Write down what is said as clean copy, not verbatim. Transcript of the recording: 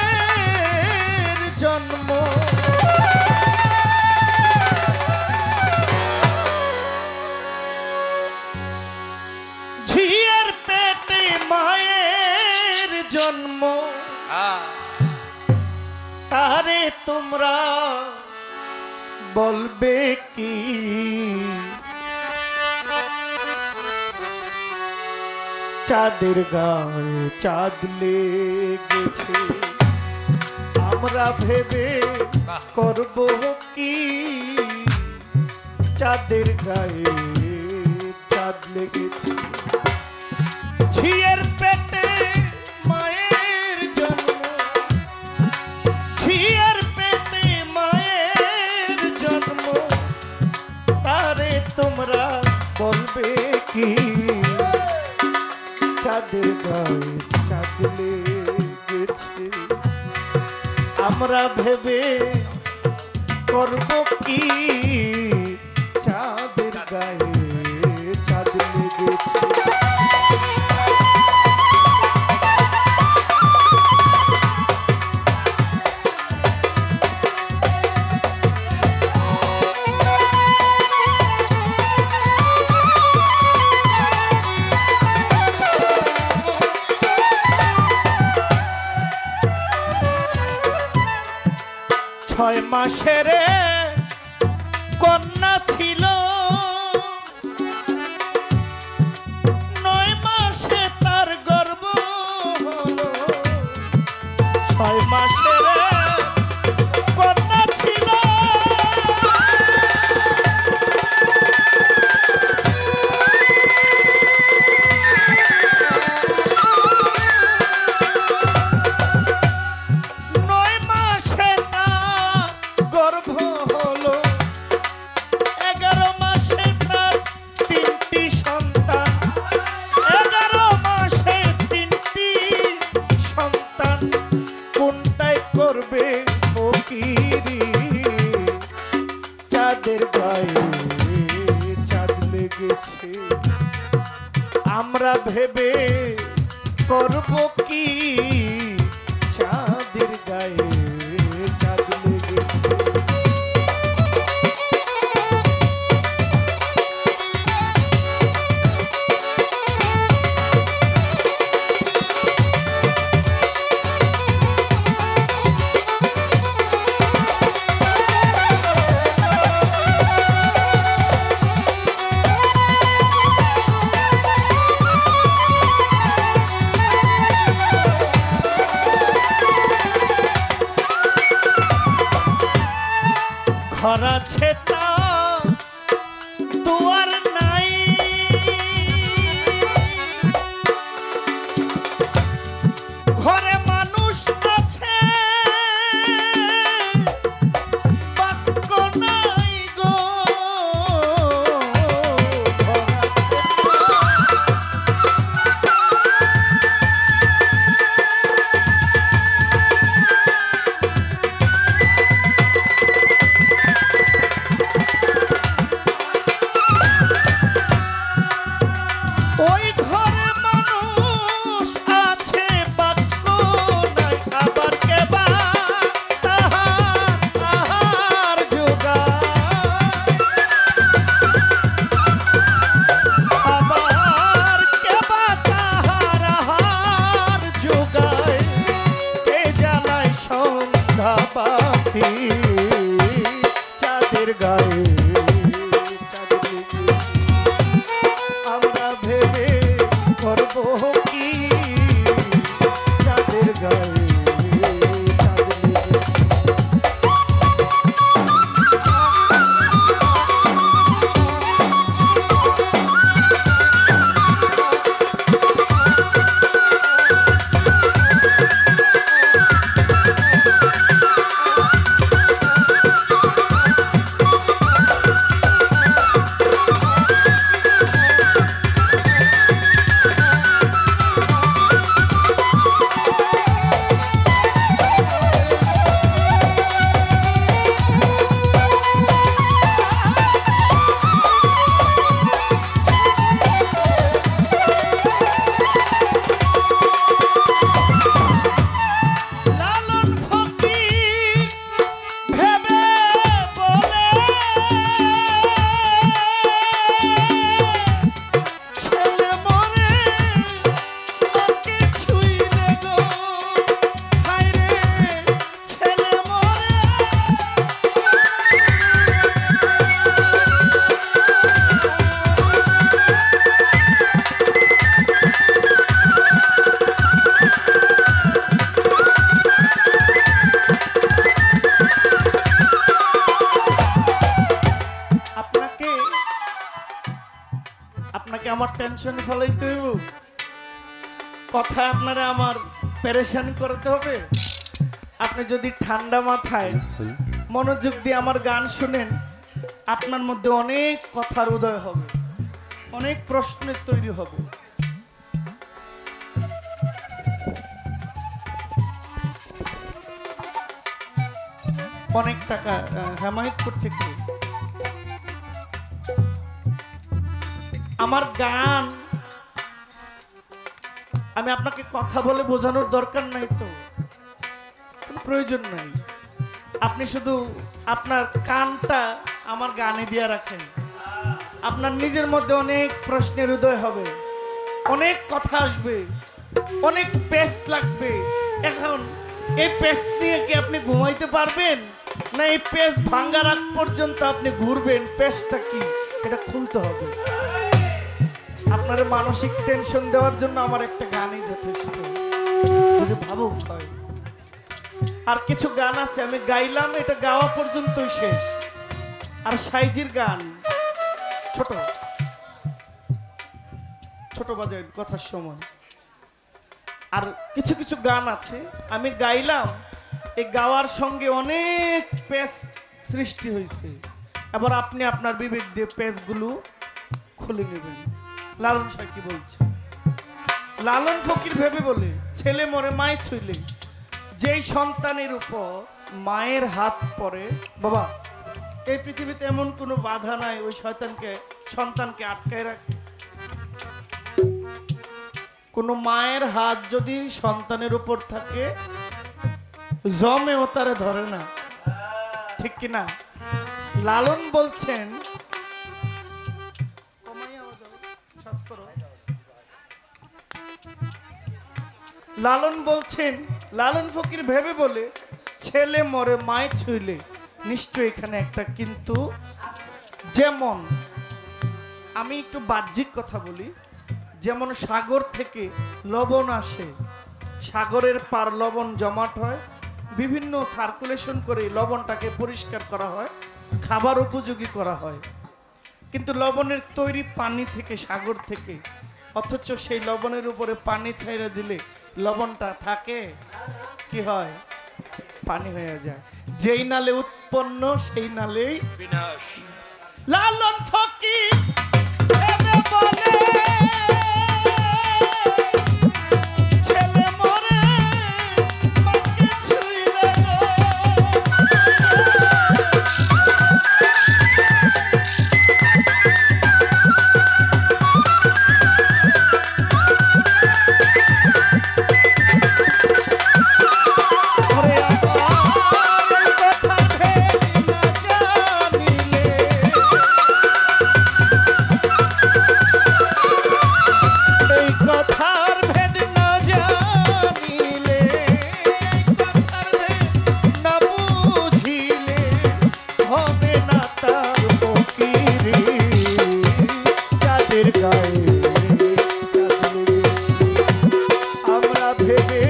মায়ের জন্ম ঝিয়ের পেটে মায়ের জন্ম তারে তোমরা বলবে কি চাঁদের গায়ে চাঁদ লেগেছে আমরা ভেবে করব কি চাঁদের গায়ে চাঁদ লেগেছে ঝিয়ের পেটে মায়ের জন্ম ঝিয়ের পেটে মায়ের জন্ম তারে তোমরা বলবে কি চাঁদের গায়ে চাঁদ লেগেছে আমরা ভেবে করব কি চাঁদের গায়ে চাঁদ লেগেছে 6 মাসের কন্যা ছিল 9 মাসে তার গর্ভ হলো 6 মাসের কন্যা ছিল 9 মাসে তার গর্ভ হলো 11 মাসে তার 3টি সন্তান 11 মাসে 3টি সন্তান কোনটাই করবে ফকিরি চাঁদের গায়ে চাঁদ লেগেছে আমরা ভেবে করব কি চাঁদের গায়ে চাঁদ লেগেছে ঘর আছে তা দুয়ার নাই ঘরে মানুষ আছে বাক্য নাই গো ঘর ওই ঘরে মানুষ আছে বাক্য নাই আবার কেবা তাহার যোগায় আবার কেবা তাহার যোগায় কে জ্বালায় সন্ধ্যা বাতি চাঁদের গায়ে চাঁদ লেগেছে আমরা ভেবে করব কি চাঁদের গায়ে চাঁদ লেগেছে টেনশন ফেলাইতে হইব, কথা আপনারা আমার পেরেশান করতে হবে। আপনি যদি ঠান্ডা মাথায় মনোযোগ দিয়ে আমার গান শুনেন, আপনার মধ্যে অনেক কথার উদয় হবে, অনেক প্রশ্নের তৈরি হবে। অনেক টাকা হেমায়তপুর থেকে আমার গান, আমি আপনাকে কথা বলে বোঝানোর দরকার নাই, তো কোনো প্রয়োজন নাই। আপনি শুধু আপনার কানটা আমার গানে দিয়ে রাখেন, আপনার নিজের মধ্যে অনেক প্রশ্নের উদয় হবে, অনেক কথা আসবে, অনেক পেস্ট লাগবে। এখন এই পেস্ট নিয়ে কি আপনি ঘুমাইতে পারবেন, না এই পেস্ট ভাঙ্গার আগ পর্যন্ত আপনি ঘুরবেন? পেস্টটা কি এটা খুলতে হবে। আপনার মানসিক টেনশন দেওয়ার জন্য আমার একটা গানই যথেষ্ট, যদি ভাবুক হয়। আর কিছু গান আছে আমি গাইলাম, এটা গাওয়া পর্যন্তই শেষ। আর সাইজির গান ছোট ছোট বাজায় কথার সময়। আর কিছু কিছু গান আছে আমি গাইলাম, এই গাওয়ার সঙ্গে অনেক পেস সৃষ্টি হয়েছে। এবার আপনি আপনার বিবেক দিয়ে পেসগুলো খুলে নেবেন। লালন শাহ কি বলছে? লালন ফকির ভেবে বলে, ছেলে মরে মায় ছুইলে, যেই সন্তানের উপর মায়ের হাত পড়ে, বাবা এই পৃথিবীতে এমন কোনো বাধা নাই ওই সন্তানকে আটকায় রাখে। কোনো মায়ের হাত যদি সন্তানের উপর থাকে, জমেও তারে ধরে না, ঠিক কিনা? লালন বলছেন, লালন ফকির ভেবে বলে, ছেলে মরে মায় ছুইলে, নিশ্চয় এখানে একটা কিন্তু। যেমন আমি একটু বাহ্যিক কথা বলি, যেমন সাগর থেকে লবণ আসে, সাগরের পার লবণ জমাট হয়, বিভিন্ন সার্কুলেশন করে লবণটাকে পরিষ্কার করা হয়, খাবার উপযোগী করা হয়। কিন্তু লবণের তৈরি পানি থেকে, সাগর থেকে, অথচ সেই লবণের উপরে পানি ছাইড়া দিলে লবণটা থাকে, কি হয়? পানি হয়ে যায়। যেই নালে উৎপন্ন সেই নালেই বিনাশ। লালন ফকির ভেবে বলে, ছেলে মরে মাকে ছুঁইলে গো। আমরা ভেবে